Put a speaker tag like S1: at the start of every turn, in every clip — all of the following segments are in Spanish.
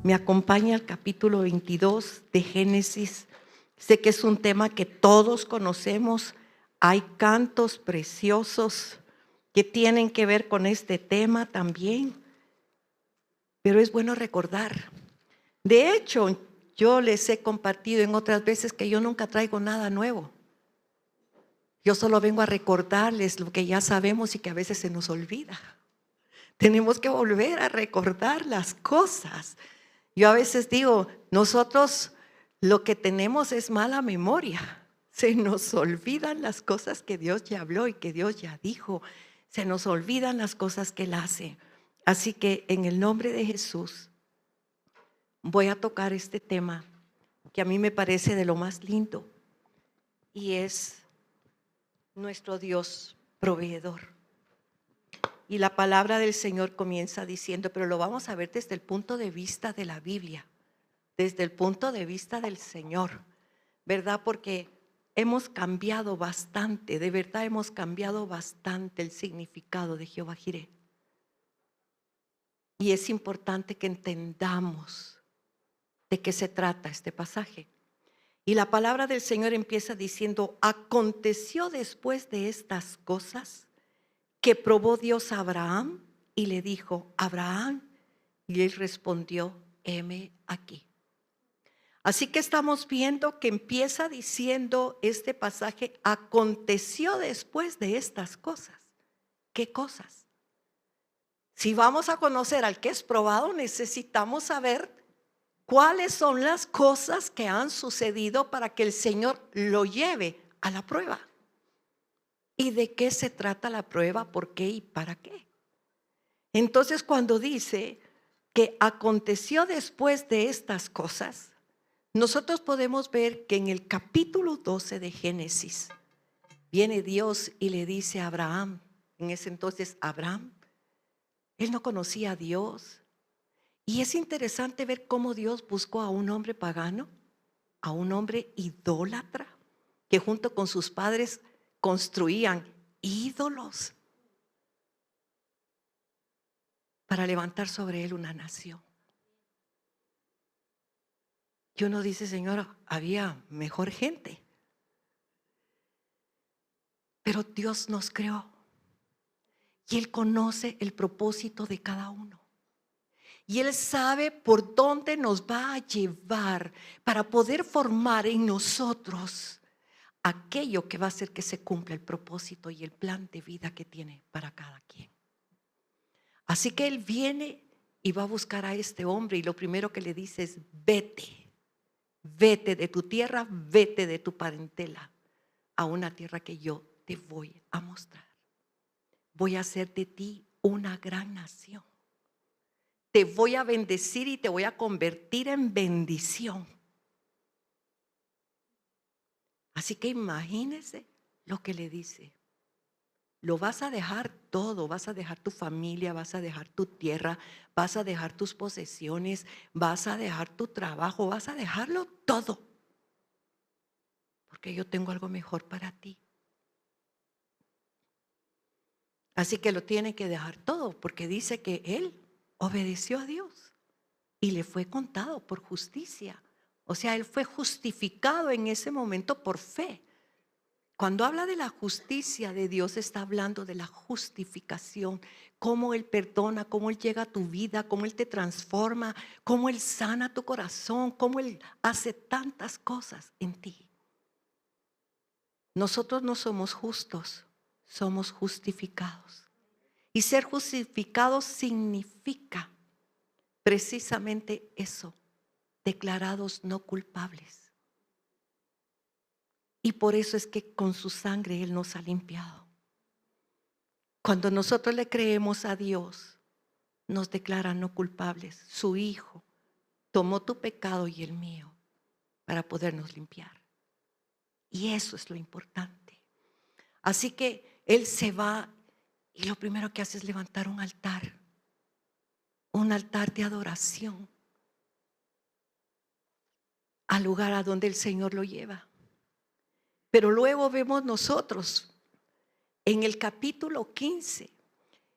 S1: me acompaña al capítulo 22 de Génesis. Sé que es un tema que todos conocemos. Hay cantos preciosos que tienen que ver con este tema también. Pero es bueno recordar. De hecho, yo les he compartido en otras veces que yo nunca traigo nada nuevo. Yo solo vengo a recordarles lo que ya sabemos y que a veces se nos olvida. Tenemos que volver a recordar las cosas. Yo a veces digo, nosotros lo que tenemos es mala memoria. Se nos olvidan las cosas que Dios ya habló y que Dios ya dijo. Se nos olvidan las cosas que Él hace. Así que en el nombre de Jesús voy a tocar este tema que a mí me parece de lo más lindo y es nuestro Dios proveedor. Y la palabra del Señor comienza diciendo, pero lo vamos a ver desde el punto de vista de la Biblia, desde el punto de vista del Señor, ¿verdad? Porque hemos cambiado bastante, de verdad hemos cambiado bastante el significado de Jehová Jireh. Y es importante que entendamos de qué se trata este pasaje. Y la palabra del Señor empieza diciendo, aconteció después de estas cosas que probó Dios a Abraham y le dijo, Abraham, y él respondió, heme aquí. Así que estamos viendo que empieza diciendo este pasaje, aconteció después de estas cosas. ¿Qué cosas? Si vamos a conocer al que es probado, necesitamos saber cuáles son las cosas que han sucedido para que el Señor lo lleve a la prueba. ¿Y de qué se trata la prueba? ¿Por qué y para qué? Entonces, cuando dice que aconteció después de estas cosas, nosotros podemos ver que en el capítulo 12 de Génesis viene Dios y le dice a Abraham, en ese entonces Abraham, él no conocía a Dios. Y es interesante ver cómo Dios buscó a un hombre pagano, a un hombre idólatra, que junto con sus padres construían ídolos para levantar sobre él una nación. Y uno dice, Señor, había mejor gente. Pero Dios nos creó y Él conoce el propósito de cada uno. Y Él sabe por dónde nos va a llevar para poder formar en nosotros aquello que va a hacer que se cumpla el propósito y el plan de vida que tiene para cada quien. Así que Él viene y va a buscar a este hombre y lo primero que le dice es, vete, vete de tu tierra, vete de tu parentela a una tierra que yo te voy a mostrar. Voy a hacer de ti una gran nación. Te voy a bendecir y te voy a convertir en bendición. Así que imagínese lo que le dice. Lo vas a dejar todo, vas a dejar tu familia, vas a dejar tu tierra, vas a dejar tus posesiones, vas a dejar tu trabajo, vas a dejarlo todo. Porque yo tengo algo mejor para ti. Así que lo tiene que dejar todo, porque dice que él obedeció a Dios y le fue contado por justicia. O sea, él fue justificado en ese momento por fe. Cuando habla de la justicia de Dios, está hablando de la justificación, cómo Él perdona, cómo Él llega a tu vida, cómo Él te transforma, cómo Él sana tu corazón, cómo Él hace tantas cosas en ti. Nosotros no somos justos, somos justificados. Y ser justificados significa precisamente eso, declarados no culpables. Y por eso es que con su sangre Él nos ha limpiado. Cuando nosotros le creemos a Dios, nos declara no culpables. Su Hijo tomó tu pecado y el mío para podernos limpiar. Y eso es lo importante. Así que Él se va y lo primero que hace es levantar un altar de adoración al lugar a donde el Señor lo lleva. Pero luego vemos nosotros en el capítulo 15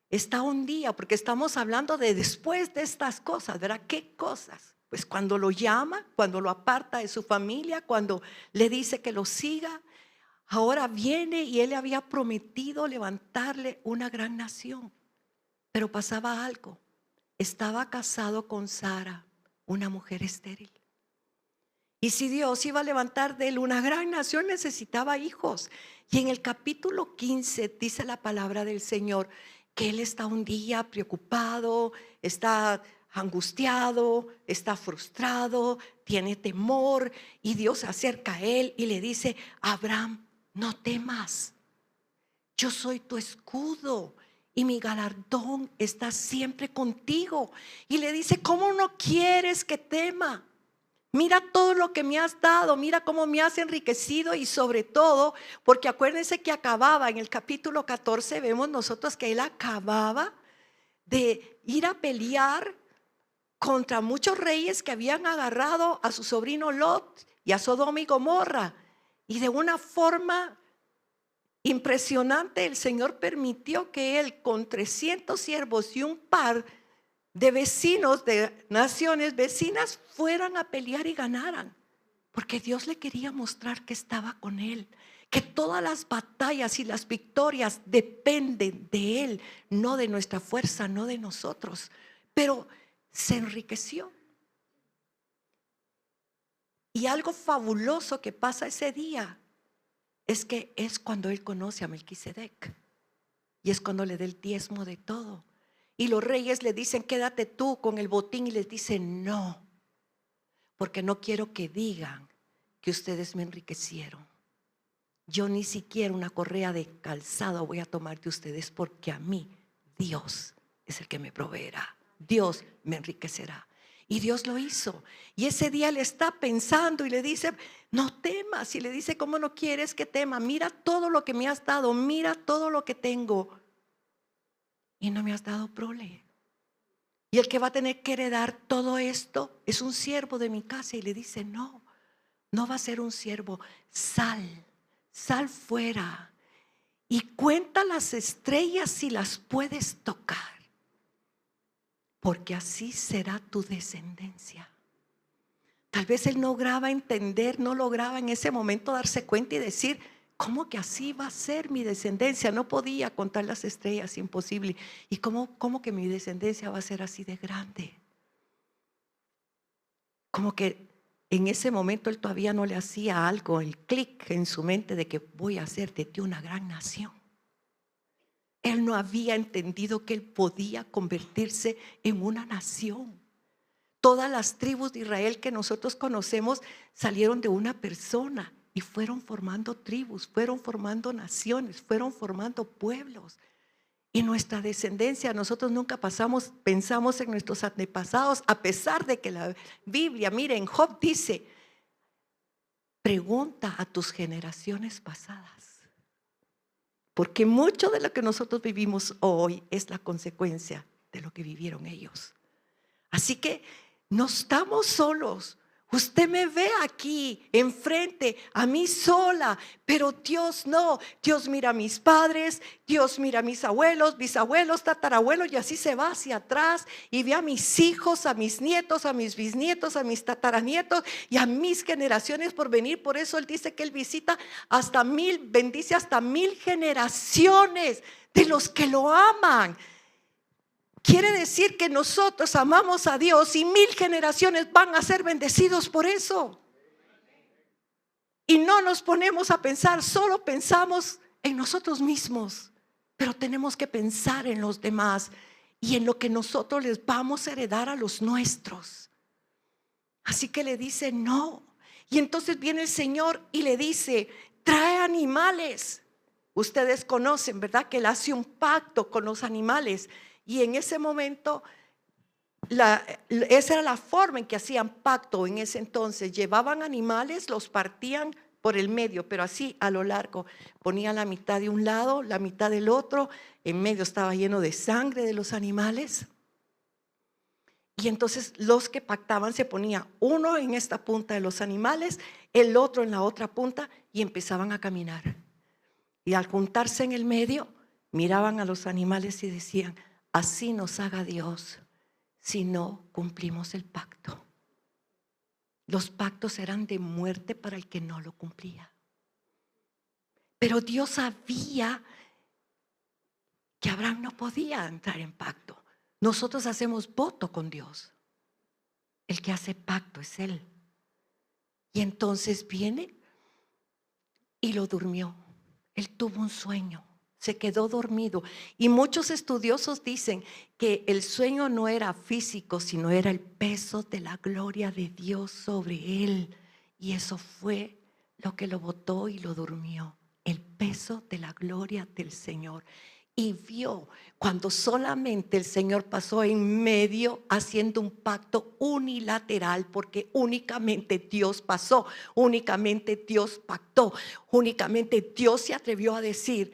S1: está un día, porque estamos hablando de después de estas cosas, ¿verdad? ¿Qué cosas? Pues cuando lo llama, cuando lo aparta de su familia, cuando le dice que lo siga, ahora viene y él le había prometido levantarle una gran nación. Pero pasaba algo. Estaba casado con Sara, una mujer estéril. Y si Dios iba a levantar de él una gran nación, necesitaba hijos. Y en el capítulo 15 dice la palabra del Señor que él está un día preocupado, está angustiado, está frustrado, tiene temor. Y Dios se acerca a él y le dice: Abraham, no temas. Yo soy tu escudo y mi galardón está siempre contigo. Y le dice: ¿cómo no quieres que tema? Mira todo lo que me has dado, mira cómo me has enriquecido, y sobre todo, porque acuérdense que acababa en el capítulo 14, vemos nosotros que él acababa de ir a pelear contra muchos reyes que habían agarrado a su sobrino Lot y a Sodoma y Gomorra. Y de una forma impresionante el Señor permitió que él, con 300 siervos y un par de vecinos de naciones vecinas, fueran a pelear y ganaran, porque Dios le quería mostrar que estaba con él, que todas las batallas y las victorias dependen de él, no de nuestra fuerza, no de nosotros. Pero se enriqueció. Y algo fabuloso que pasa ese día es que es cuando él conoce a Melquisedec, y es cuando le da el diezmo de todo. Y los reyes le dicen: quédate tú con el botín. Y les dice: no, porque no quiero que digan que ustedes me enriquecieron. Yo ni siquiera una correa de calzado voy a tomar de ustedes, porque a mí Dios es el que me proveerá. Dios me enriquecerá. Y Dios lo hizo. Y ese día le está pensando y le dice: no temas. Y le dice: ¿cómo no quieres que tema? Mira todo lo que me has dado, mira todo lo que tengo, y no me has dado prole. Y el que va a tener que heredar todo esto es un siervo de mi casa. Y le dice: no, no va a ser un siervo. Sal fuera y cuenta las estrellas si las puedes tocar, porque así será tu descendencia. Tal vez él no lograba entender, no lograba en ese momento darse cuenta y decir: ¿cómo que así va a ser mi descendencia? No podía contar las estrellas, imposible. ¿Y cómo que mi descendencia va a ser así de grande? Como que en ese momento él todavía no le hacía algo, el clic en su mente de que voy a hacer de ti una gran nación. Él no había entendido que él podía convertirse en una nación. Todas las tribus de Israel que nosotros conocemos salieron de una persona y fueron formando tribus, fueron formando naciones, fueron formando pueblos. Y nuestra descendencia, nosotros nunca pensamos en nuestros antepasados, a pesar de que la Biblia, miren, Job dice: pregunta a tus generaciones pasadas, porque mucho de lo que nosotros vivimos hoy es la consecuencia de lo que vivieron ellos. Así que no estamos solos. Usted me ve aquí enfrente, a mí sola, pero Dios no. Dios mira a mis padres, Dios mira a mis abuelos, bisabuelos, tatarabuelos, y así se va hacia atrás y ve a mis hijos, a mis nietos, a mis bisnietos, a mis tataranietos y a mis generaciones por venir. Por eso Él dice que Él visita hasta 1000, bendice hasta 1000 generaciones de los que lo aman. Quiere decir que nosotros amamos a Dios y 1000 generaciones van a ser bendecidos por eso. Y no nos ponemos a pensar, solo pensamos en nosotros mismos, pero tenemos que pensar en los demás y en lo que nosotros les vamos a heredar a los nuestros. Así que le dice: no. Y entonces viene el Señor y le dice: trae animales. Ustedes conocen, ¿verdad?, que Él hace un pacto con los animales. Y en ese momento, esa era la forma en que hacían pacto en ese entonces. Llevaban animales, los partían por el medio, pero así a lo largo. Ponían la mitad de un lado, la mitad del otro. En medio estaba lleno de sangre de los animales. Y entonces los que pactaban se ponía uno en esta punta de los animales, el otro en la otra punta, y empezaban a caminar. Y al juntarse en el medio, miraban a los animales y decían: así nos haga Dios si no cumplimos el pacto. Los pactos eran de muerte para el que no lo cumplía. Pero Dios sabía que Abraham no podía entrar en pacto. Nosotros hacemos voto con Dios. El que hace pacto es Él. Y entonces viene y lo durmió. Él tuvo un sueño, se quedó dormido. Y muchos estudiosos dicen que el sueño no era físico, sino era el peso de la gloria de Dios sobre él. Y eso fue lo que lo botó y lo durmió. El peso de la gloria del Señor. Y vio cuando solamente el Señor pasó en medio haciendo un pacto unilateral, porque únicamente Dios pasó, únicamente Dios pactó, únicamente Dios se atrevió a decir: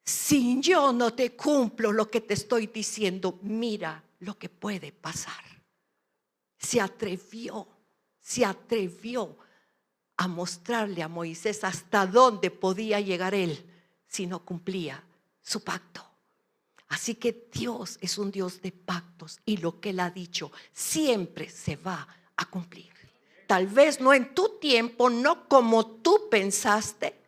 S1: si yo no te cumplo lo que te estoy diciendo, mira lo que puede pasar. Se atrevió a mostrarle a Moisés hasta dónde podía llegar él si no cumplía su pacto. Así que Dios es un Dios de pactos y lo que Él ha dicho siempre se va a cumplir. Tal vez no en tu tiempo, no como tú pensaste,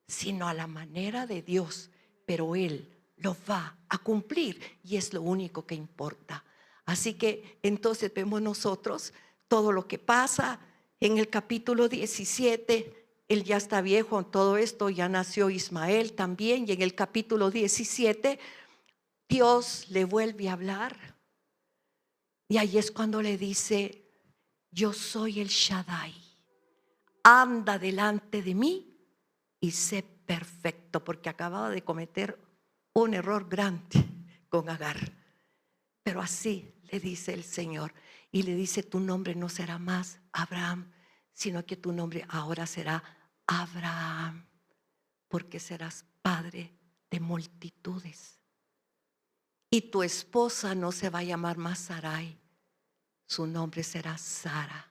S1: sino a la manera de Dios, pero Él lo va a cumplir y es lo único que importa. Así que entonces vemos nosotros todo lo que pasa en el capítulo 17. Él ya está viejo en todo esto, ya nació Ismael también, y en el capítulo 17 Dios le vuelve a hablar y ahí es cuando le dice: yo soy el Shaddai, anda delante de mí y sé perfecto, porque acababa de cometer un error grande con Agar. Pero así le dice el Señor y le dice: tu nombre no será más Abraham, sino que tu nombre ahora será Abraham, porque serás padre de multitudes. Y tu esposa no se va a llamar más Sarai, su nombre será Sara,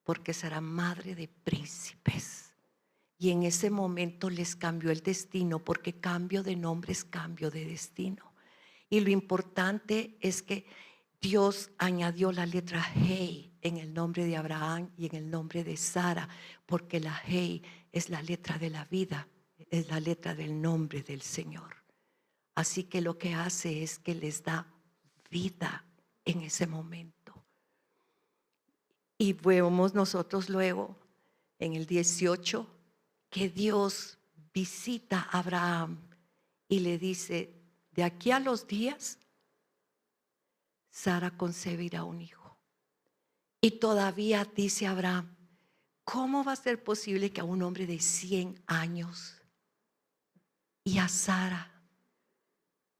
S1: porque será madre de príncipes. Y en ese momento les cambió el destino, porque cambio de nombre es cambio de destino. Y lo importante es que Dios añadió la letra Hey en el nombre de Abraham y en el nombre de Sara, porque la Hey es la letra de la vida, es la letra del nombre del Señor. Así que lo que hace es que les da vida en ese momento. Y vemos nosotros luego en el 18 que Dios visita a Abraham y le dice: de aquí a los días Sara concebirá un hijo. Y todavía dice Abraham: ¿cómo va a ser posible que a un hombre de 100 años y a Sara,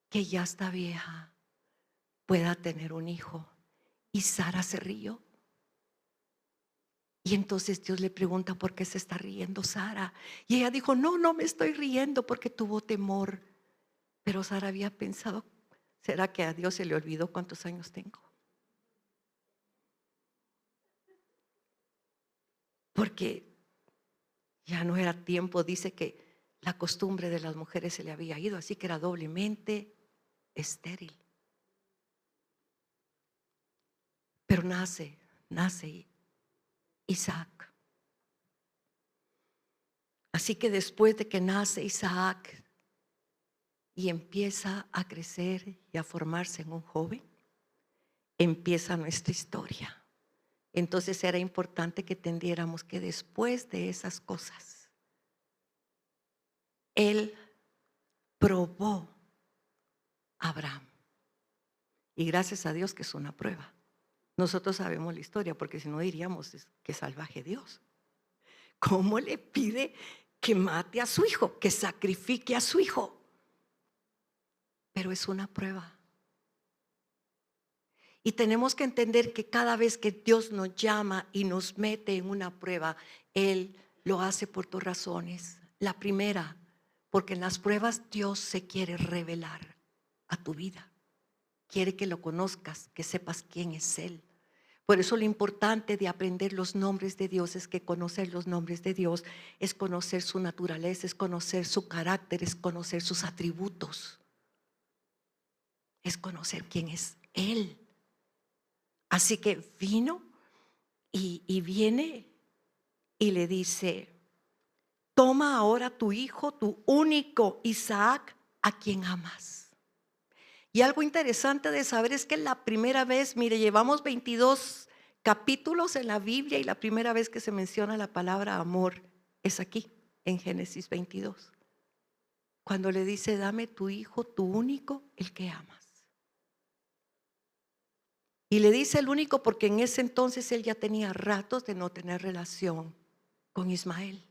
S1: que ya está vieja, pueda tener un hijo? Y Sara se rió. Y entonces Dios le pregunta: ¿por qué se está riendo Sara? Y ella dijo: no me estoy riendo, porque tuvo temor. Pero Sara había pensado: ¿será que a Dios se le olvidó cuántos años tengo? Porque ya no era tiempo. Dice que la costumbre de las mujeres se le había ido, así que era doblemente estéril. Pero nace Isaac. Así que después de que nace Isaac y empieza a crecer y a formarse en un joven, empieza nuestra historia. Entonces era importante que entendiéramos que después de esas cosas, Él probó a Abraham. Y gracias a Dios que es una prueba. Nosotros sabemos la historia, porque si no diríamos: que salvaje Dios. ¿Cómo le pide que mate a su hijo, que sacrifique a su hijo? Pero es una prueba. Y tenemos que entender que cada vez que Dios nos llama y nos mete en una prueba, Él lo hace por dos razones. La primera, porque en las pruebas Dios se quiere revelar a tu vida. Quiere que lo conozcas, que sepas quién es Él. Por eso lo importante de aprender los nombres de Dios es que conocer los nombres de Dios es conocer su naturaleza, es conocer su carácter, es conocer sus atributos, es conocer quién es Él. Así que vino y viene y le dice: toma ahora tu hijo, tu único Isaac, a quien amas. Y algo interesante de saber es que la primera vez, mire, llevamos 22 capítulos en la Biblia y la primera vez que se menciona la palabra amor es aquí, en Génesis 22. Cuando le dice: dame tu hijo, tu único, el que amas. Y le dice el único porque en ese entonces él ya tenía ratos de no tener relación con Ismael.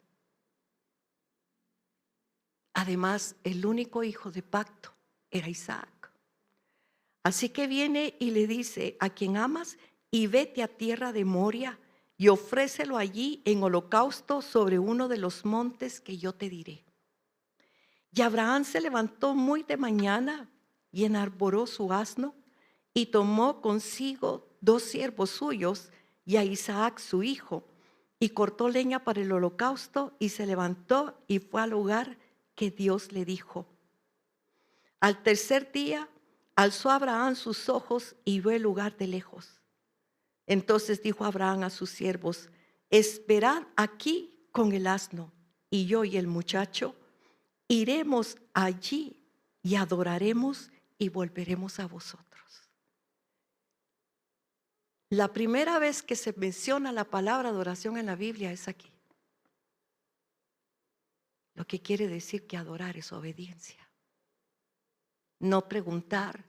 S1: Además, el único hijo de pacto era Isaac. Así que viene y le dice: a quien amas, y vete a tierra de Moria y ofrécelo allí en holocausto sobre uno de los montes que yo te diré. Y Abraham se levantó muy de mañana y enarboró su asno y tomó consigo 2 siervos suyos y a Isaac su hijo, y cortó leña para el holocausto y se levantó y fue al lugar que Dios le dijo. Al tercer día alzó Abraham sus ojos y vio el lugar de lejos. Entonces dijo Abraham a sus siervos: esperad aquí con el asno, y yo y el muchacho iremos allí y adoraremos y volveremos a vosotros. La primera vez que se menciona la palabra adoración en la Biblia es aquí. Lo que quiere decir que adorar es obediencia. No preguntar,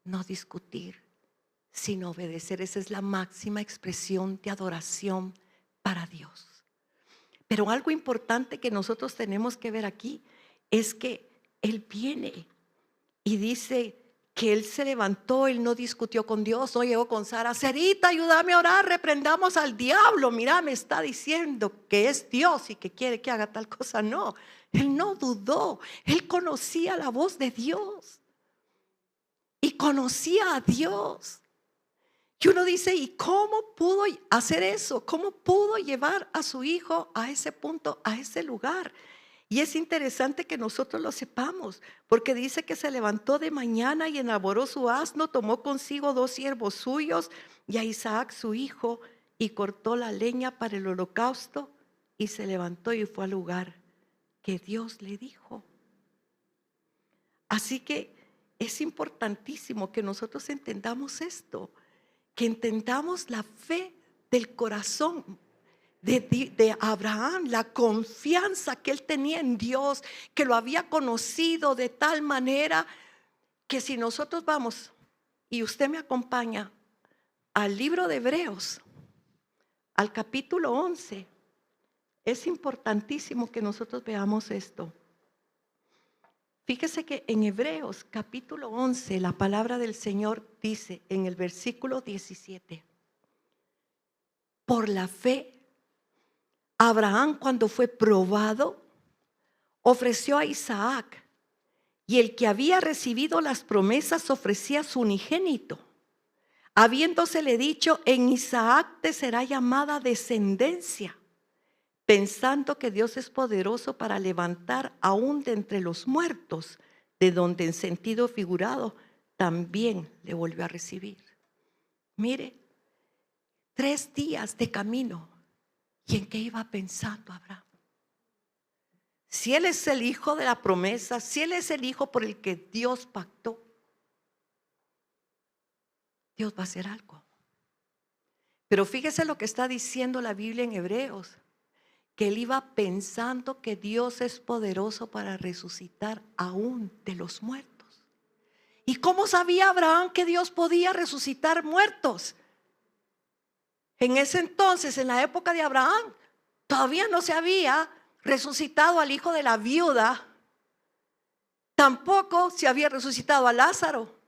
S1: no discutir, sino obedecer. Esa es la máxima expresión de adoración para Dios. Pero algo importante que nosotros tenemos que ver aquí es que Él viene y dice que Él se levantó, Él no discutió con Dios, no llegó con Sara: Sarita, ayúdame a orar, reprendamos al diablo. Mira, me está diciendo que es Dios y que quiere que haga tal cosa. No, Él no dudó, Él conocía la voz de Dios y conocía a Dios. Y uno dice: ¿y cómo pudo hacer eso? ¿Cómo pudo llevar a su hijo a ese punto, a ese lugar? Y es interesante que nosotros lo sepamos, porque dice que se levantó de mañana y enarboró su asno, tomó consigo 2 siervos suyos y a Isaac su hijo, y cortó la leña para el holocausto y se levantó y fue al lugar que Dios le dijo. Así que es importantísimo que nosotros entendamos esto, que entendamos la fe del corazón de Abraham, la confianza que él tenía en Dios, que lo había conocido de tal manera que si nosotros vamos y usted me acompaña al libro de Hebreos, al capítulo 11, es importantísimo que nosotros veamos esto. Fíjese que en Hebreos capítulo 11 la palabra del Señor dice en el versículo 17: por la fe Abraham, cuando fue probado, ofreció a Isaac, y el que había recibido las promesas ofrecía a su unigénito, habiéndosele dicho: en Isaac te será llamada descendencia, pensando que Dios es poderoso para levantar aún de entre los muertos, de donde en sentido figurado también le volvió a recibir. Mire, 3 días de camino. ¿Y en qué iba pensando Abraham? Si él es el hijo de la promesa, si él es el hijo por el que Dios pactó, Dios va a hacer algo. Pero fíjese lo que está diciendo la Biblia en Hebreos, que él iba pensando que Dios es poderoso para resucitar aún de los muertos. ¿Y cómo sabía Abraham que Dios podía resucitar muertos? En ese entonces, en la época de Abraham, todavía no se había resucitado al hijo de la viuda. Tampoco se había resucitado a Lázaro.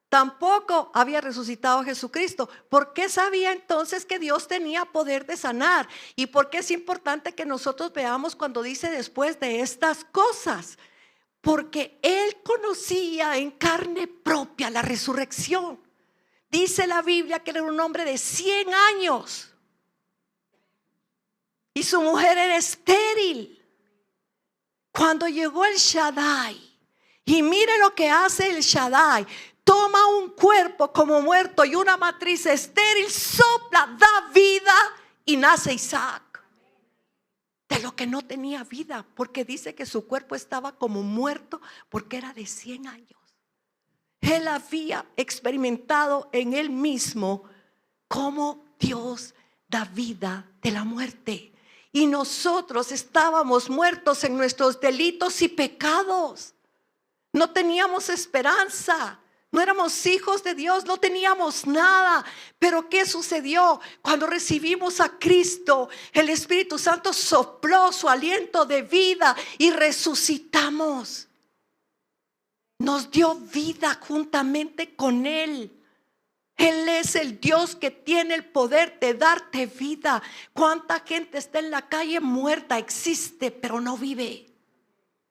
S1: Tampoco había resucitado a Jesucristo. ¿Por qué sabía entonces que Dios tenía poder de sanar? ¿Y por qué es importante que nosotros veamos cuando dice después de estas cosas? Porque él conocía en carne propia la resurrección. Dice la Biblia que era un hombre de 100 años y su mujer era estéril. Cuando llegó el Shaddai, y mire lo que hace el Shaddai: toma un cuerpo como muerto y una matriz estéril, sopla, da vida y nace Isaac. De lo que no tenía vida, porque dice que su cuerpo estaba como muerto porque era de 100 años. Él había experimentado en él mismo cómo Dios da vida de la muerte. Y nosotros estábamos muertos en nuestros delitos y pecados. No teníamos esperanza. No éramos hijos de Dios, no teníamos nada. Pero ¿qué sucedió? Cuando recibimos a Cristo, el Espíritu Santo sopló su aliento de vida y resucitamos. Nos dio vida juntamente con Él. Él es el Dios que tiene el poder de darte vida. ¿Cuánta gente está en la calle muerta? Existe, pero no vive.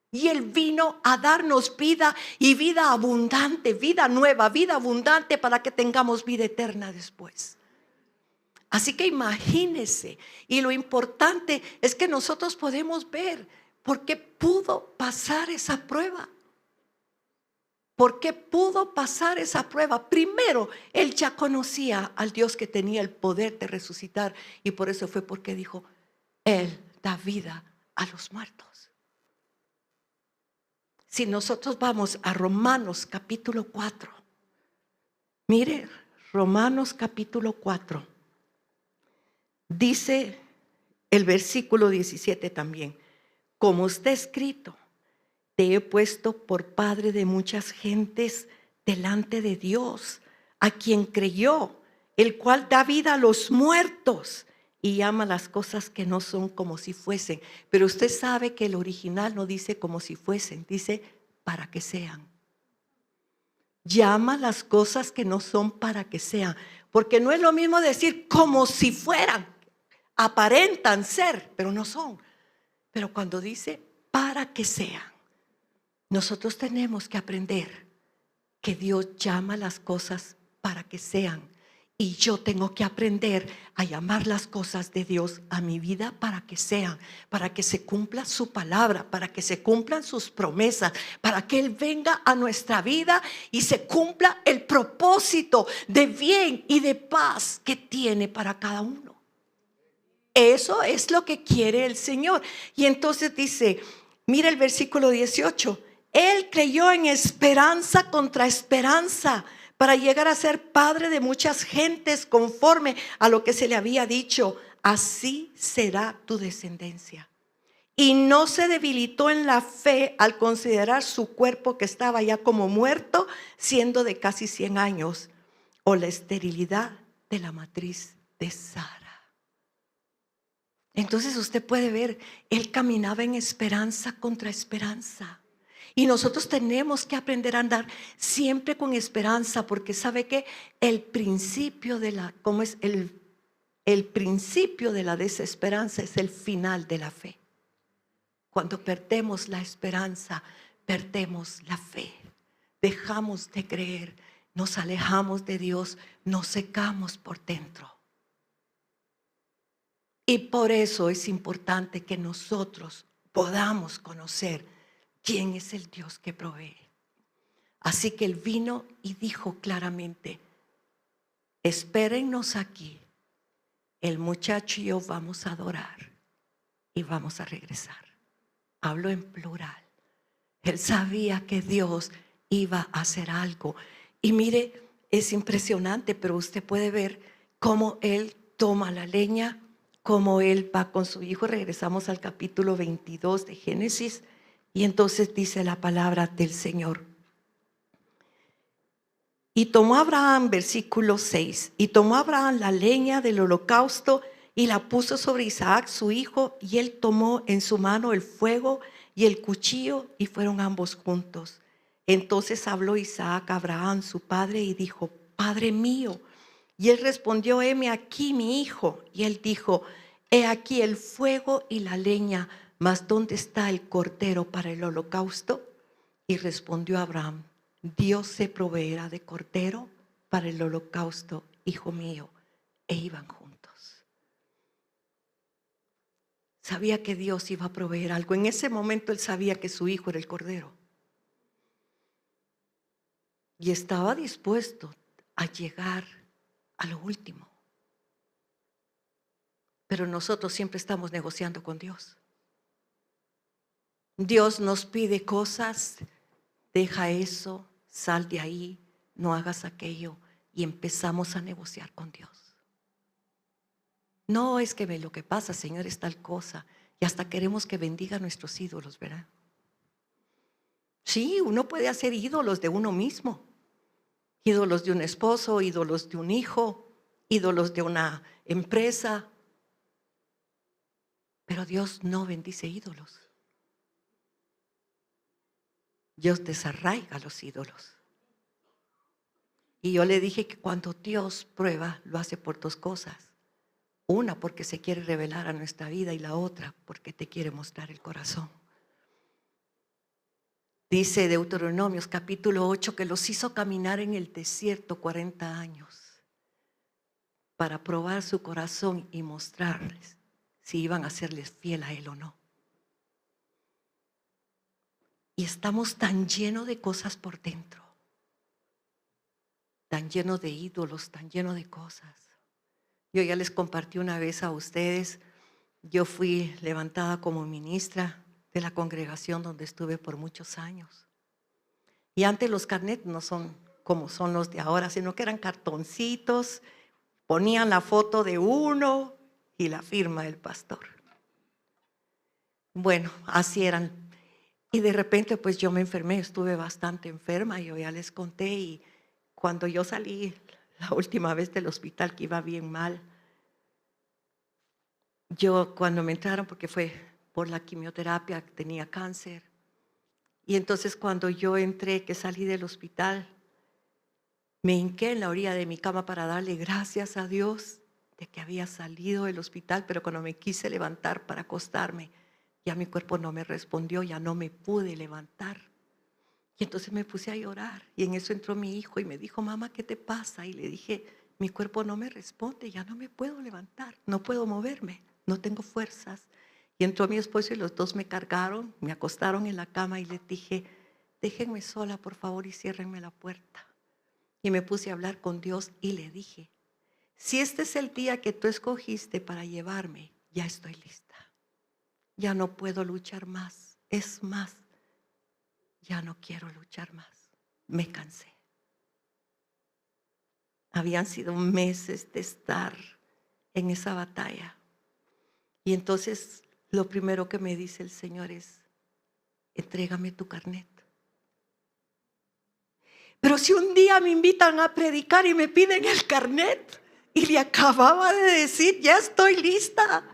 S1: Y Él vino a darnos vida y vida abundante, vida nueva, vida abundante para que tengamos vida eterna después. Así que imagínense, y lo importante es que nosotros podemos ver por qué pudo pasar esa prueba. ¿Por qué pudo pasar esa prueba? Primero, Él ya conocía al Dios que tenía el poder de resucitar, y por eso fue porque dijo: Él da vida a los muertos. Si nosotros vamos a Romanos capítulo 4, mire, Romanos capítulo 4, dice el versículo 17 también: como está escrito, te he puesto por padre de muchas gentes delante de Dios, a quien creyó, el cual da vida a los muertos y llama las cosas que no son como si fuesen. Pero usted sabe que el original no dice como si fuesen, dice para que sean. Llama las cosas que no son para que sean, porque no es lo mismo decir como si fueran. Aparentan ser, pero no son. Pero cuando dice para que sean, nosotros tenemos que aprender que Dios llama las cosas para que sean. Y yo tengo que aprender a llamar las cosas de Dios a mi vida para que sean, para que se cumpla su palabra, para que se cumplan sus promesas, para que Él venga a nuestra vida y se cumpla el propósito de bien y de paz que tiene para cada uno. Eso es lo que quiere el Señor. Y entonces dice, mira el versículo 18. Él creyó en esperanza contra esperanza para llegar a ser padre de muchas gentes conforme a lo que se le había dicho: así será tu descendencia. Y no se debilitó en la fe al considerar su cuerpo que estaba ya como muerto, siendo de casi 100 años, o la esterilidad de la matriz de Sara. Entonces usted puede ver, él caminaba en esperanza contra esperanza. Y nosotros tenemos que aprender a andar siempre con esperanza, porque sabe que el principio de la, ¿cómo es? El principio de la desesperanza es el final de la fe. Cuando perdemos la esperanza, perdemos la fe. Dejamos de creer, nos alejamos de Dios, nos secamos por dentro. Y por eso es importante que nosotros podamos conocer quién es el Dios que provee. Así que Él vino y dijo claramente: espérennos aquí, el muchacho y yo vamos a adorar y vamos a regresar. Hablo en plural. Él sabía que Dios iba a hacer algo. Y mire, es impresionante, pero usted puede ver cómo Él toma la leña, cómo Él va con su hijo. Regresamos al capítulo 22 de Génesis. Y entonces dice la palabra del Señor. Y tomó Abraham, versículo 6, y tomó Abraham la leña del holocausto y la puso sobre Isaac su hijo, y él tomó en su mano el fuego y el cuchillo, y fueron ambos juntos. Entonces habló Isaac a Abraham su padre y dijo: Padre mío. Y él respondió: heme aquí mi hijo. Y él dijo: he aquí el fuego y la leña, mas ¿dónde está el cordero para el holocausto? Y respondió Abraham: Dios se proveerá de cordero para el holocausto, hijo mío. E iban juntos. Sabía que Dios iba a proveer algo. En ese momento él sabía que su hijo era el cordero. Y estaba dispuesto a llegar a lo último. Pero nosotros siempre estamos negociando con Dios. Dios nos pide cosas, deja eso, sal de ahí, no hagas aquello, y empezamos a negociar con Dios. No es que lo que pasa, Señor, es tal cosa, y hasta queremos que bendiga a nuestros ídolos, ¿verdad? Sí, uno puede hacer ídolos de uno mismo, ídolos de un esposo, ídolos de un hijo, ídolos de una empresa, pero Dios no bendice ídolos. Dios desarraiga los ídolos. Y yo le dije que cuando Dios prueba, lo hace por dos cosas. Una, porque se quiere revelar a nuestra vida, y la otra, porque te quiere mostrar el corazón. Dice Deuteronomios capítulo 8 que los hizo caminar en el desierto 40 años para probar su corazón y mostrarles si iban a serles fiel a Él o no. Y estamos tan llenos de cosas por dentro, tan llenos de ídolos, tan llenos de cosas. Yo ya les compartí una vez a ustedes, yo fui levantada como ministra de la congregación donde estuve por muchos años. Y antes los carnets no son como son los de ahora, sino que eran cartoncitos, ponían la foto de uno y la firma del pastor. Bueno, así eran. Y de repente pues yo me enfermé, estuve bastante enferma, yo ya les conté, y cuando yo salí la última vez del hospital, que iba bien mal, yo cuando me entraron, porque fue por la quimioterapia, tenía cáncer, y entonces cuando yo entré, que salí del hospital, me hinqué en la orilla de mi cama para darle gracias a Dios de que había salido del hospital, pero cuando me quise levantar para acostarme, ya mi cuerpo no me respondió, ya no me pude levantar. Y entonces me puse a llorar, y en eso entró mi hijo y me dijo: mamá, ¿qué te pasa? Y le dije: mi cuerpo no me responde, ya no me puedo levantar, no puedo moverme, no tengo fuerzas. Y entró mi esposo y los dos me cargaron, me acostaron en la cama, y les dije: déjenme sola, por favor, y ciérrenme la puerta. Y me puse a hablar con Dios y le dije: si este es el día que tú escogiste para llevarme, ya estoy lista. Ya no puedo luchar más. Es más, ya no quiero luchar más. Me cansé. Habían sido meses de estar en esa batalla. Y entonces lo primero que me dice el Señor es: entrégame tu carnet. Pero si un día me invitan a predicar y me piden el carnet, y le acababa de decir: ya estoy lista.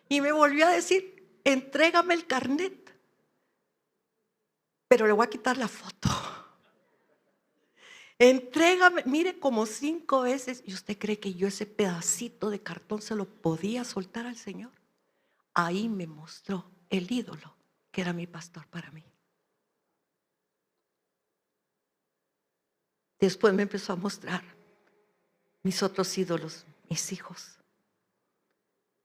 S1: Y me volvió a decir: entrégame el carnet, pero le voy a quitar la foto. Entrégame, mire, como 5 veces. ¿Y usted cree que yo ese pedacito de cartón se lo podía soltar al Señor? Ahí me mostró el ídolo que era mi pastor para mí. Después me empezó a mostrar mis otros ídolos, mis hijos.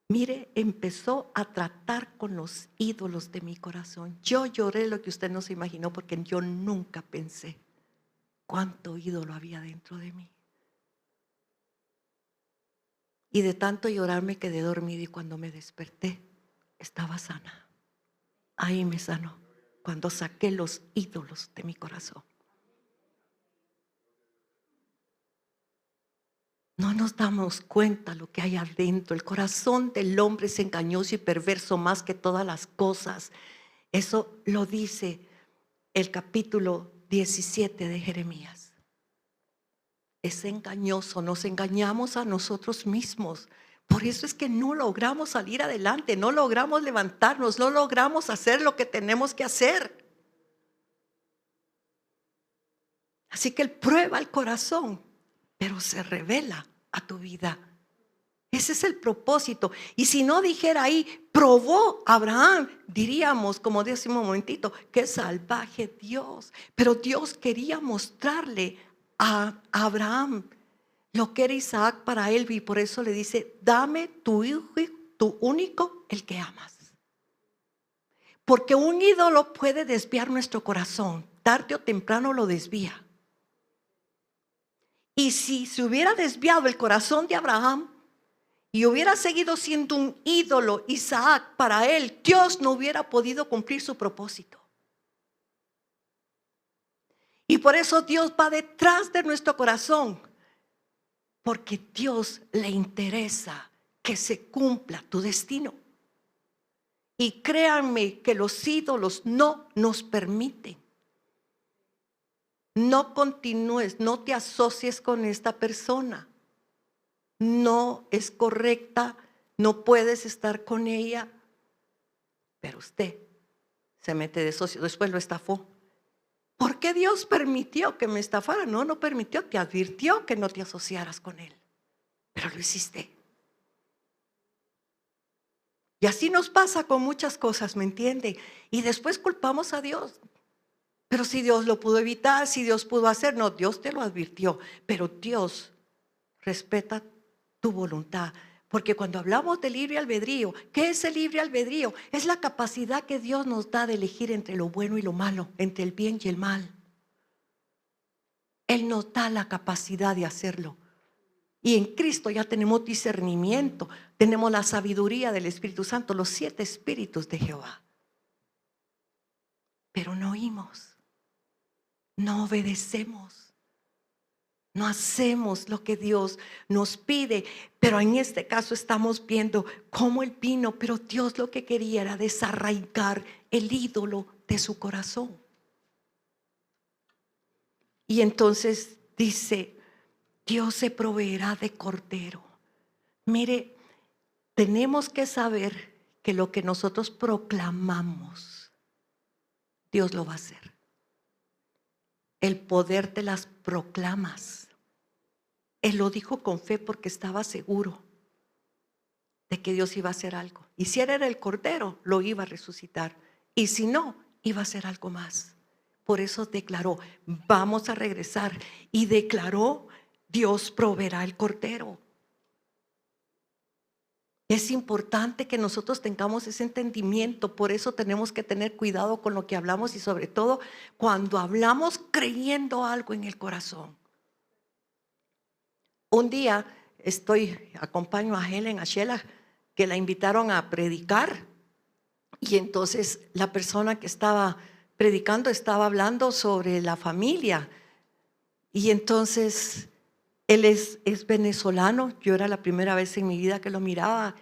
S1: Mire, empezó a tratar con los ídolos de mi corazón. Yo lloré lo que usted no se imaginó, porque yo nunca pensé cuánto ídolo había dentro de mí. Y de tanto llorar me quedé dormida, y cuando me desperté estaba sana. Ahí me sanó, cuando saqué los ídolos de mi corazón. No nos damos cuenta lo que hay adentro. El corazón del hombre es engañoso y perverso más que todas las cosas. Eso lo dice el capítulo 17 de Jeremías. Es engañoso, nos engañamos a nosotros mismos. Por eso es que no logramos salir adelante, no logramos levantarnos, no logramos hacer lo que tenemos que hacer. Así que Él prueba el corazón, pero se revela a tu vida. Ese es el propósito. Y si no dijera ahí, probó Abraham, diríamos, como decimos un momentito, qué salvaje Dios. Pero Dios quería mostrarle a Abraham lo que era Isaac para él, y por eso le dice: dame tu hijo, tu único, el que amas. Porque un ídolo puede desviar nuestro corazón, tarde o temprano lo desvía. Y si se hubiera desviado el corazón de Abraham, y hubiera seguido siendo un ídolo, Isaac, para él, Dios no hubiera podido cumplir su propósito. Y por eso Dios va detrás de nuestro corazón, porque Dios le interesa que se cumpla tu destino. Y créanme que los ídolos no nos permiten. No continúes, no te asocies con esta persona. No es correcta, no puedes estar con ella, pero usted se mete de socio, después lo estafó. ¿Por qué Dios permitió que me estafara? No, no permitió, te advirtió que no te asociaras con él, pero lo hiciste. Y así nos pasa con muchas cosas, ¿me entiende? Y después culpamos a Dios. Pero si Dios lo pudo evitar, si Dios pudo hacer, no, Dios te lo advirtió, pero Dios respeta tu voluntad. Porque cuando hablamos de libre albedrío, ¿qué es el libre albedrío? Es la capacidad que Dios nos da de elegir entre lo bueno y lo malo, entre el bien y el mal. Él nos da la capacidad de hacerlo. Y en Cristo ya tenemos discernimiento, tenemos la sabiduría del Espíritu Santo, los 7 espíritus de Jehová. Pero no oímos, no obedecemos, no hacemos lo que Dios nos pide. Pero en este caso estamos viendo cómo Él vino, pero Dios lo que quería era desarraigar el ídolo de su corazón. Y entonces dice, Dios se proveerá de cordero. Mire, tenemos que saber que lo que nosotros proclamamos, Dios lo va a hacer. El poder de las proclamas. Él lo dijo con fe porque estaba seguro de que Dios iba a hacer algo. Y si era el cordero, lo iba a resucitar. Y si no, iba a hacer algo más. Por eso declaró, vamos a regresar. Y declaró, Dios proveerá el cordero. Es importante que nosotros tengamos ese entendimiento, por eso tenemos que tener cuidado con lo que hablamos y sobre todo cuando hablamos creyendo algo en el corazón. Un día acompaño a Helen, a Sheila, que la invitaron a predicar y entonces la persona que estaba predicando estaba hablando sobre la familia y entonces él es venezolano, yo era la primera vez en mi vida que lo miraba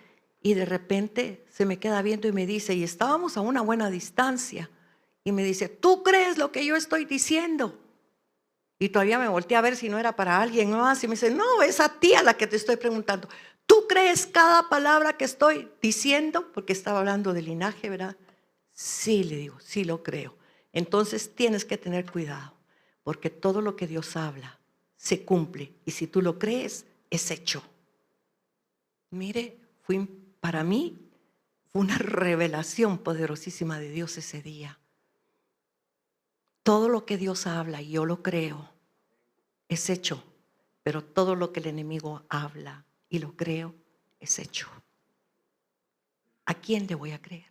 S1: y de repente se me queda viendo y me dice, y estábamos a una buena distancia, y me dice, ¿tú crees lo que yo estoy diciendo? Y todavía me volteé a ver si no era para alguien más y me dice, no, es a ti a la que te estoy preguntando. ¿Tú crees cada palabra que estoy diciendo? Porque estaba hablando de linaje, ¿verdad? Sí, le digo, sí lo creo. Entonces tienes que tener cuidado, porque todo lo que Dios habla se cumple y si tú lo crees, es hecho. Mire, para mí fue una revelación poderosísima de Dios ese día. Todo lo que Dios habla, y yo lo creo, es hecho, pero todo lo que el enemigo habla y lo creo, es hecho. ¿A quién le voy a creer?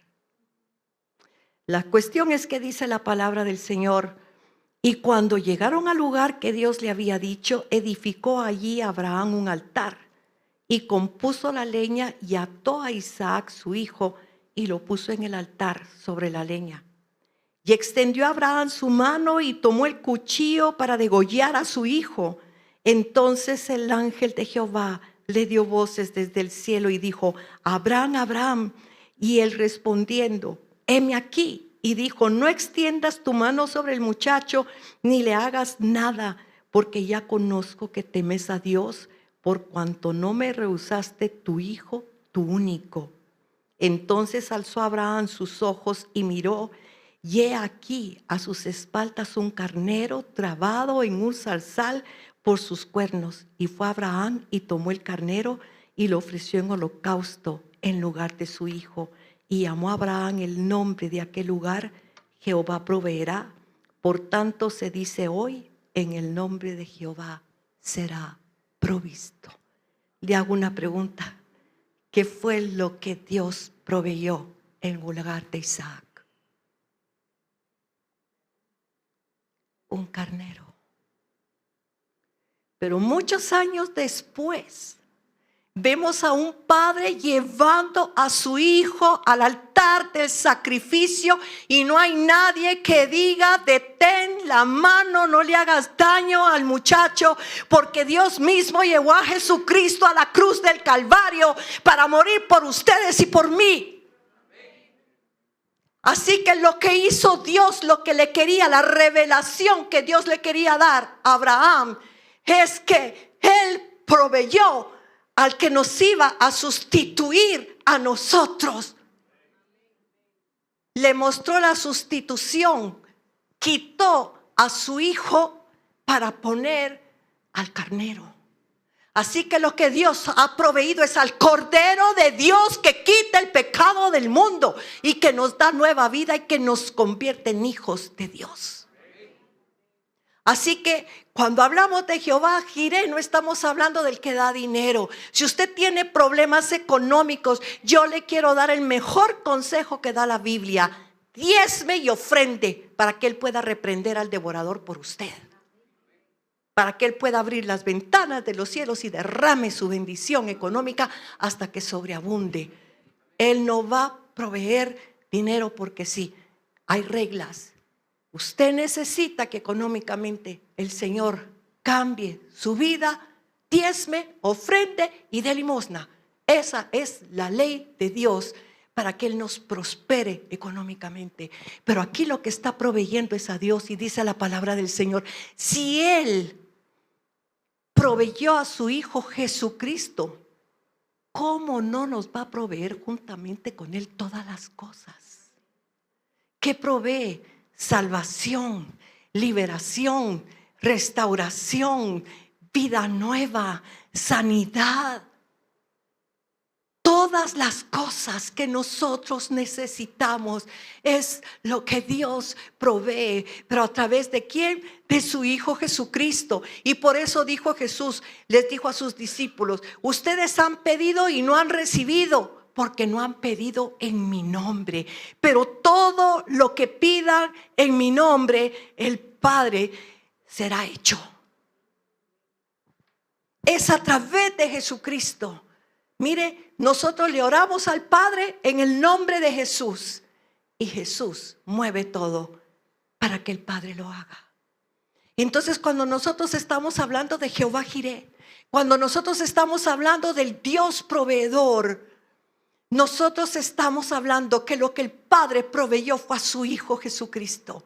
S1: La cuestión es que dice la palabra del Señor, y cuando llegaron al lugar que Dios le había dicho, edificó allí Abraham un altar y compuso la leña y ató a Isaac su hijo y lo puso en el altar sobre la leña. Y extendió Abraham su mano y tomó el cuchillo para degollar a su hijo. Entonces el ángel de Jehová le dio voces desde el cielo y dijo, Abraham, Abraham. Y él respondiendo, heme aquí. Y dijo, no extiendas tu mano sobre el muchacho, ni le hagas nada, porque ya conozco que temes a Dios, por cuanto no me rehusaste tu hijo, tu único. Entonces alzó Abraham sus ojos y miró, y he aquí a sus espaldas un carnero trabado en un zarzal por sus cuernos. Y fue Abraham y tomó el carnero y lo ofreció en holocausto en lugar de su hijo. Y llamó a Abraham el nombre de aquel lugar, Jehová proveerá. Por tanto se dice hoy, en el nombre de Jehová será provisto. Le hago una pregunta. ¿Qué fue lo que Dios proveyó en lugar de Isaac? Un carnero. Pero muchos años después Vemos a un padre llevando a su hijo al altar del sacrificio y no hay nadie que diga: detén la mano, no le hagas daño al muchacho, porque Dios mismo llevó a Jesucristo a la cruz del Calvario para morir por ustedes y por mí. Así que lo que hizo Dios, lo que le quería, la revelación que Dios le quería dar a Abraham, es que Él proveyó al que nos iba a sustituir a nosotros. Le mostró la sustitución. Quitó a su hijo para poner al carnero. Así que lo que Dios ha proveído es al Cordero de Dios, que quita el pecado del mundo y que nos da nueva vida y que nos convierte en hijos de Dios. Así que cuando hablamos de Jehová Jireh, no estamos hablando del que da dinero. Si usted tiene problemas económicos, yo le quiero dar el mejor consejo que da la Biblia: diezme y ofrende, para que Él pueda reprender al devorador por usted, para que Él pueda abrir las ventanas de los cielos y derrame su bendición económica hasta que sobreabunde. Él no va a proveer dinero porque sí. Hay reglas. Usted necesita que económicamente el Señor cambie su vida. Diezme, ofrende y dé limosna. Esa es la ley de Dios para que Él nos prospere económicamente. Pero aquí lo que está proveyendo es a Dios, y dice la palabra del Señor: si Él proveyó a su Hijo Jesucristo, ¿cómo no nos va a proveer juntamente con Él todas las cosas? ¿Qué provee? Salvación, liberación, restauración, vida nueva, sanidad. Todas las cosas que nosotros necesitamos es lo que Dios provee. ¿Pero a través de quién? De su Hijo Jesucristo. Y por eso dijo Jesús, les dijo a sus discípulos: ustedes han pedido y no han recibido, porque no han pedido en mi nombre. Pero todo lo que pidan en mi nombre, el Padre será hecho. Es a través de Jesucristo. Mire, nosotros le oramos al Padre en el nombre de Jesús, y Jesús mueve todo para que el Padre lo haga. Entonces, cuando nosotros estamos hablando de Jehová Jireh, cuando nosotros estamos hablando del Dios proveedor, nosotros estamos hablando que lo que el Padre proveyó fue a su Hijo Jesucristo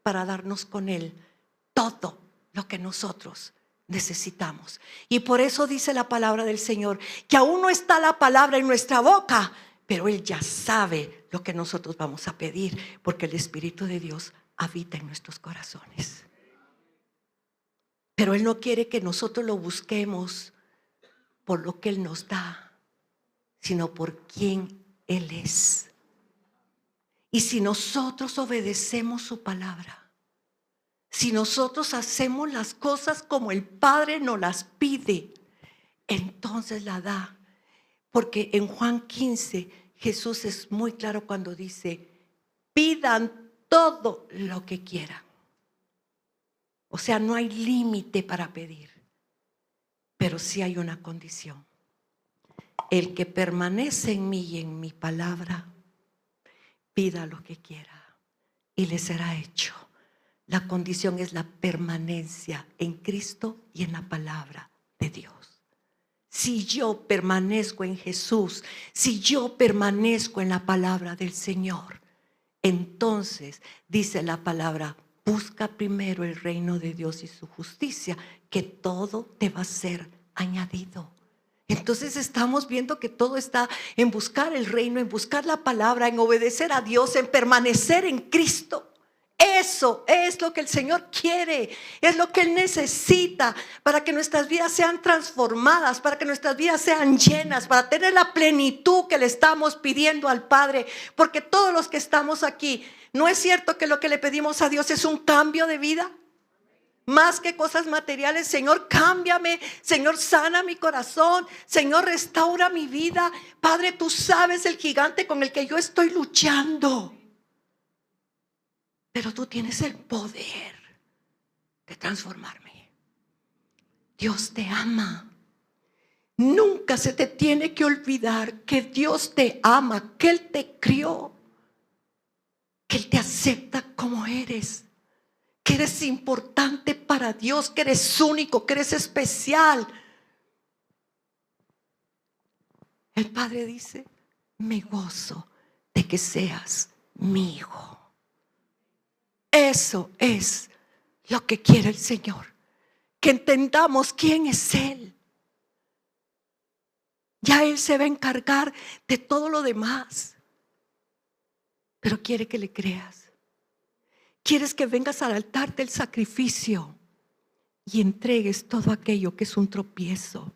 S1: para darnos con Él todo lo que nosotros necesitamos. Y por eso dice la palabra del Señor que aún no está la palabra en nuestra boca, pero Él ya sabe lo que nosotros vamos a pedir, porque el Espíritu de Dios habita en nuestros corazones. Pero Él no quiere que nosotros lo busquemos por lo que Él nos da, sino por quién Él es. Y si nosotros obedecemos su palabra, si nosotros hacemos las cosas como el Padre nos las pide, entonces la da. Porque en Juan 15 Jesús es muy claro cuando dice: pidan todo lo que quieran. O sea, no hay límite para pedir, pero sí hay una condición: el que permanece en mí y en mi palabra, pida lo que quiera y le será hecho. La condición es la permanencia en Cristo y en la palabra de Dios. Si yo permanezco en Jesús, si yo permanezco en la palabra del Señor, entonces dice la palabra: busca primero el reino de Dios y su justicia, que todo te va a ser añadido. Entonces estamos viendo que todo está en buscar el reino, en buscar la palabra, en obedecer a Dios, en permanecer en Cristo. Eso es lo que el Señor quiere, es lo que Él necesita para que nuestras vidas sean transformadas, para que nuestras vidas sean llenas, para tener la plenitud que le estamos pidiendo al Padre. Porque todos los que estamos aquí, ¿no es cierto que lo que le pedimos a Dios es un cambio de vida? Más que cosas materiales. Señor, cámbiame. Señor, sana mi corazón. Señor, restaura mi vida. Padre, tú sabes el gigante con el que yo estoy luchando, pero tú tienes el poder de transformarme. Dios te ama. Nunca se te tiene que olvidar que Dios te ama, que Él te crió, que Él te acepta como eres, que eres importante para Dios, que eres único, que eres especial. El Padre dice: me gozo de que seas mi hijo. Eso es lo que quiere el Señor, que entendamos quién es Él. Ya Él se va a encargar de todo lo demás, pero quiere que le creas. Quieres que vengas al altar del sacrificio y entregues todo aquello que es un tropiezo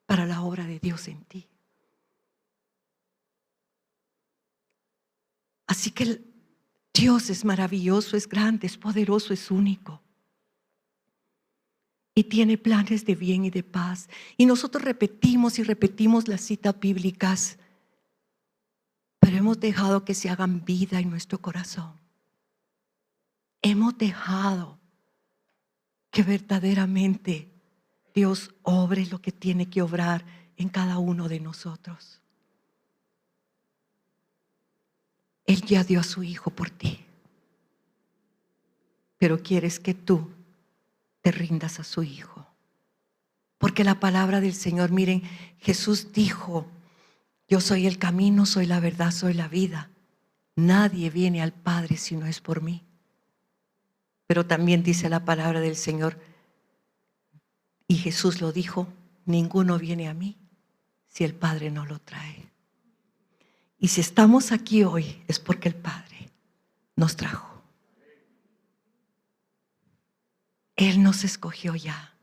S1: para la obra de Dios en ti. Así que Dios es maravilloso, es grande, es poderoso, es único. Y tiene planes de bien y de paz. Y nosotros repetimos y repetimos las citas bíblicas, pero hemos dejado que se hagan vida en nuestro corazón. Hemos dejado que verdaderamente Dios obre lo que tiene que obrar en cada uno de nosotros. Él ya dio a su Hijo por ti, pero quieres que tú te rindas a su Hijo. Porque la palabra del Señor, miren, Jesús dijo: yo soy el camino, soy la verdad, soy la vida. Nadie viene al Padre si no es por mí. Pero también dice la palabra del Señor, y Jesús lo dijo: ninguno viene a mí si el Padre no lo trae. Y si estamos aquí hoy es porque el Padre nos trajo. Él nos escogió ya.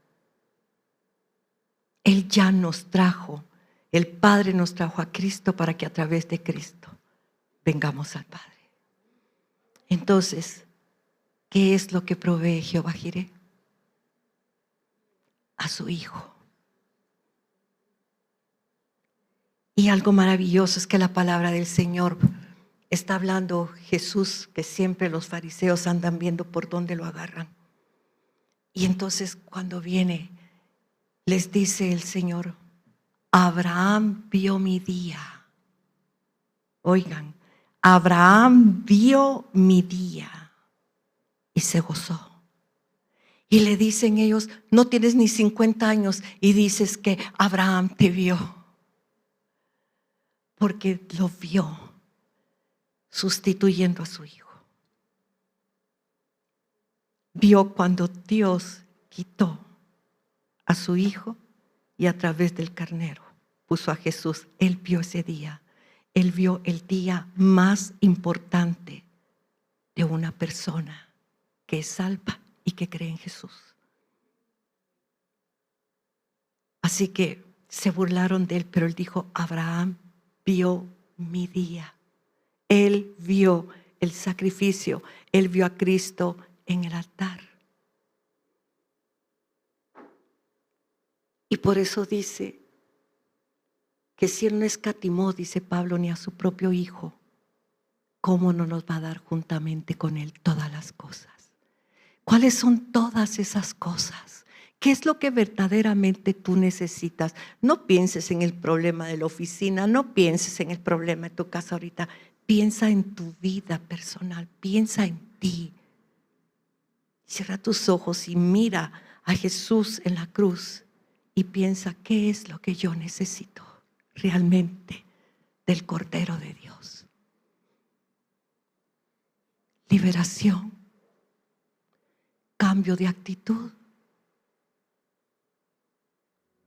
S1: Él ya nos trajo. El Padre nos trajo a Cristo para que a través de Cristo vengamos al Padre. Entonces, ¿qué es lo que provee Jehová Jireh? A su Hijo. Y algo maravilloso es que la palabra del Señor está hablando Jesús, que siempre los fariseos andan viendo por dónde lo agarran. Y entonces cuando viene, les dice el Señor: Abraham vio mi día. Oigan, Abraham vio mi día y se gozó. Y le dicen ellos: no tienes ni 50 años y dices que Abraham te vio. Porque lo vio sustituyendo a su Hijo. Vio cuando Dios quitó a su Hijo y a través del carnero puso a Jesús. Él vio ese día. Él vio el día más importante de una persona que es salva y que cree en Jesús. Así que se burlaron de él, pero él dijo: Abraham vio mi día. Él vio el sacrificio, él vio a Cristo en el altar. Y por eso dice que si Él no escatimó, dice Pablo, ni a su propio Hijo, ¿cómo no nos va a dar juntamente con Él todas las cosas? ¿Cuáles son todas esas cosas? ¿Qué es lo que verdaderamente tú necesitas? No pienses en el problema de la oficina, no pienses en el problema de tu casa ahorita. Piensa en tu vida personal, piensa en ti. Cierra tus ojos y mira a Jesús en la cruz y piensa: ¿qué es lo que yo necesito realmente del Cordero de Dios? Liberación, cambio de actitud,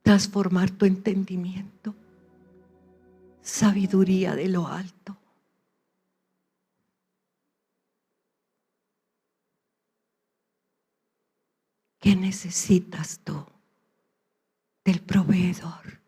S1: transformar tu entendimiento, sabiduría de lo alto. ¿Qué necesitas tú del proveedor?